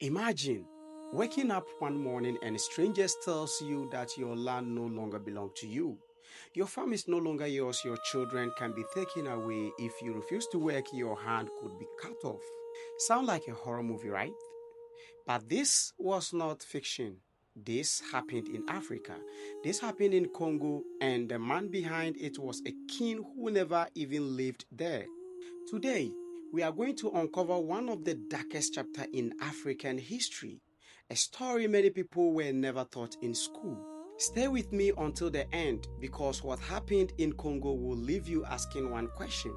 Imagine waking up one morning and strangers tells you that your land no longer belongs to you. Your farm is no longer yours, your children can be taken away. If you refuse to work, your hand could be cut off. Sound like a horror movie, right? But this was not fiction. This happened in Africa. This happened in Congo, and the man behind it was a king who never even lived there. Today, we are going to uncover one of the darkest chapters in African history, a story many people were never taught in school. Stay with me until the end because what happened in Congo will leave you asking one question.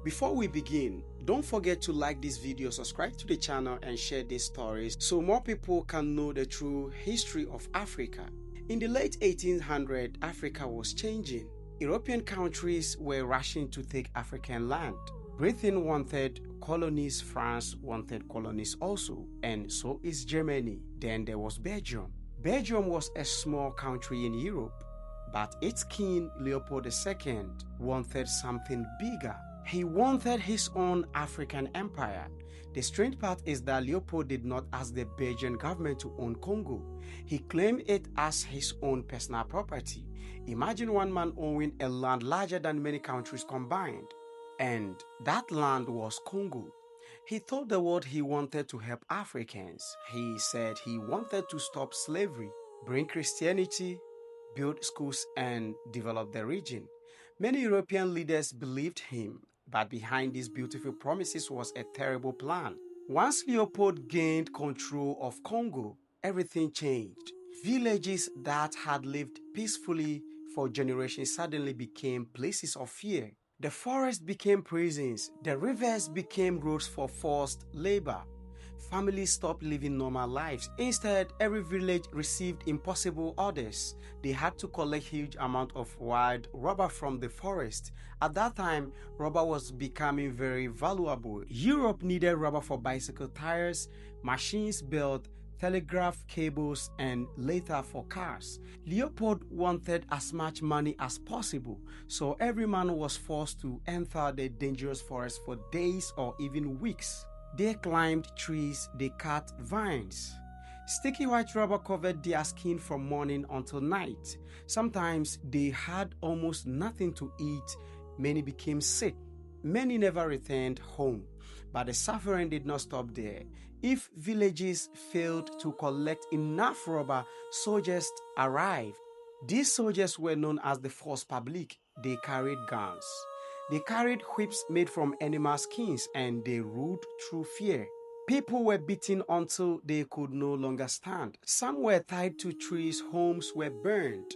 Before we begin, don't forget to like this video, subscribe to the channel and share these stories so more people can know the true history of Africa. In the late 1800s, Africa was changing. European countries were rushing to take African land. Britain wanted colonies, France wanted colonies also, and so is Germany. Then there was Belgium. Belgium was a small country in Europe, but its king Leopold II wanted something bigger. He wanted his own African empire. The strange part is that Leopold did not ask the Belgian government to own Congo. He claimed it as his own personal property. Imagine one man owning a land larger than many countries combined. And that land was Congo. He told the world he wanted to help Africans. He said he wanted to stop slavery, bring Christianity, build schools, and develop the region. Many European leaders believed him, but behind these beautiful promises was a terrible plan. Once Leopold gained control of Congo, everything changed. Villages that had lived peacefully for generations suddenly became places of fear. The forests became prisons. The rivers became roads for forced labor. Families stopped living normal lives. Instead, every village received impossible orders. They had to collect huge amounts of wild rubber from the forest. At that time, rubber was becoming very valuable. Europe needed rubber for bicycle tires, machines built, telegraph cables, and later for cars. Leopold wanted as much money as possible, so every man was forced to enter the dangerous forest for days or even weeks. They climbed trees, they cut vines. Sticky white rubber covered their skin from morning until night. Sometimes they had almost nothing to eat. Many became sick. Many never returned home. But the suffering did not stop there. If villages failed to collect enough rubber, soldiers arrived. These soldiers were known as the Force Publique. They carried guns. They carried whips made from animal skins and they ruled through fear. People were beaten until they could no longer stand. Some were tied to trees, homes were burned.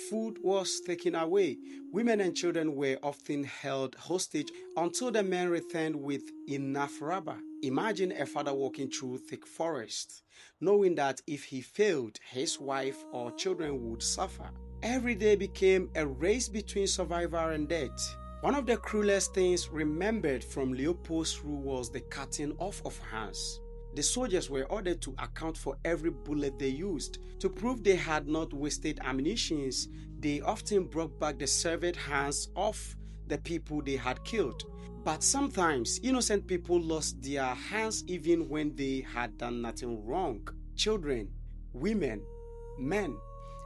Food was taken away. Women and children were often held hostage until the men returned with enough rubber. Imagine a father walking through thick forest, knowing that if he failed, his wife or children would suffer. Every day became a race between survival and death. One of the cruelest things remembered from Leopold's rule was the cutting off of hands. The soldiers were ordered to account for every bullet they used. To prove they had not wasted ammunition, they often brought back the severed hands of the people they had killed. But sometimes, innocent people lost their hands even when they had done nothing wrong. Children, women, men,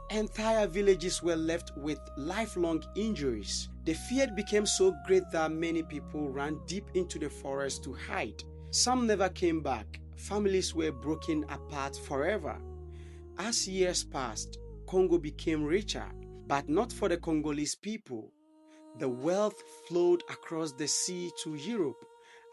entire villages were left with lifelong injuries. The fear became so great that many people ran deep into the forest to hide. Some never came back. Families were broken apart forever. As years passed, Congo became richer, but not for the Congolese people. The wealth flowed across the sea to Europe.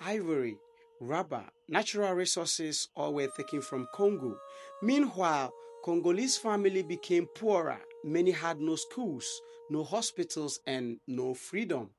Ivory, rubber, natural resources all were taken from Congo. Meanwhile, Congolese families became poorer. Many had no schools, no hospitals, and no freedom.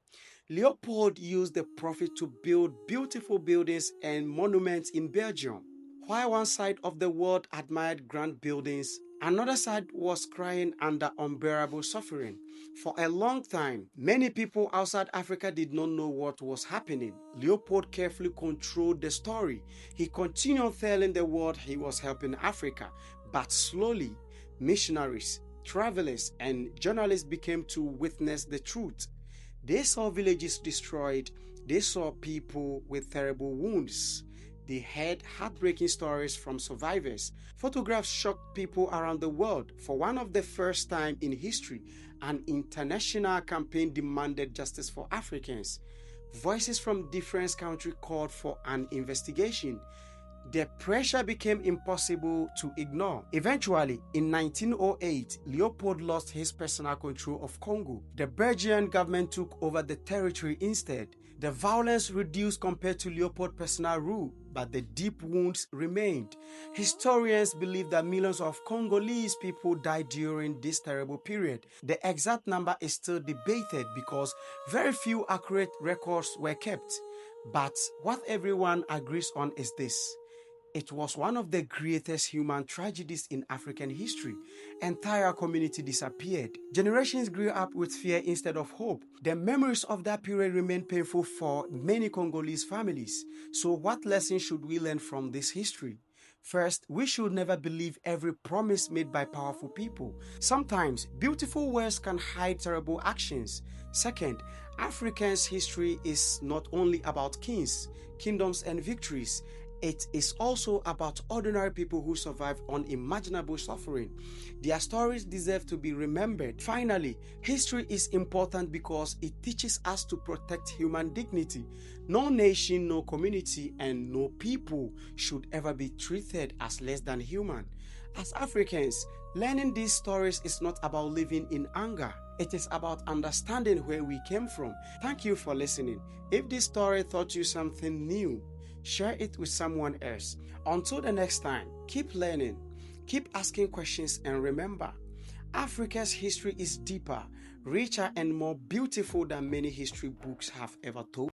Leopold used the profit to build beautiful buildings and monuments in Belgium. While one side of the world admired grand buildings, another side was crying under unbearable suffering. For a long time, many people outside Africa did not know what was happening. Leopold carefully controlled the story. He continued telling the world he was helping Africa, but slowly, missionaries, travelers, and journalists began to witness the truth. They saw villages destroyed. They saw people with terrible wounds. They heard heartbreaking stories from survivors. Photographs shocked people around the world. For one of the first time in history, an international campaign demanded justice for Africans. Voices from different countries called for an investigation. The pressure became impossible to ignore. Eventually, in 1908, Leopold lost his personal control of Congo. The Belgian government took over the territory instead. The violence reduced compared to Leopold's personal rule, but the deep wounds remained. Historians believe that millions of Congolese people died during this terrible period. The exact number is still debated because very few accurate records were kept. But what everyone agrees on is this: it was one of the greatest human tragedies in African history. Entire community disappeared. Generations grew up with fear instead of hope. The memories of that period remain painful for many Congolese families. So what lessons should we learn from this history? First, we should never believe every promise made by powerful people. Sometimes, beautiful words can hide terrible actions. Second, Africa's history is not only about kings, kingdoms, and victories. It is also about ordinary people who survived unimaginable suffering. Their stories deserve to be remembered. Finally, history is important because it teaches us to protect human dignity. No nation, no community, and no people should ever be treated as less than human. As Africans, learning these stories is not about living in anger. It is about understanding where we came from. Thank you for listening. If this story taught you something new, share it with someone else. Until the next time, keep learning, keep asking questions, and remember, Africa's history is deeper, richer, and more beautiful than many history books have ever told.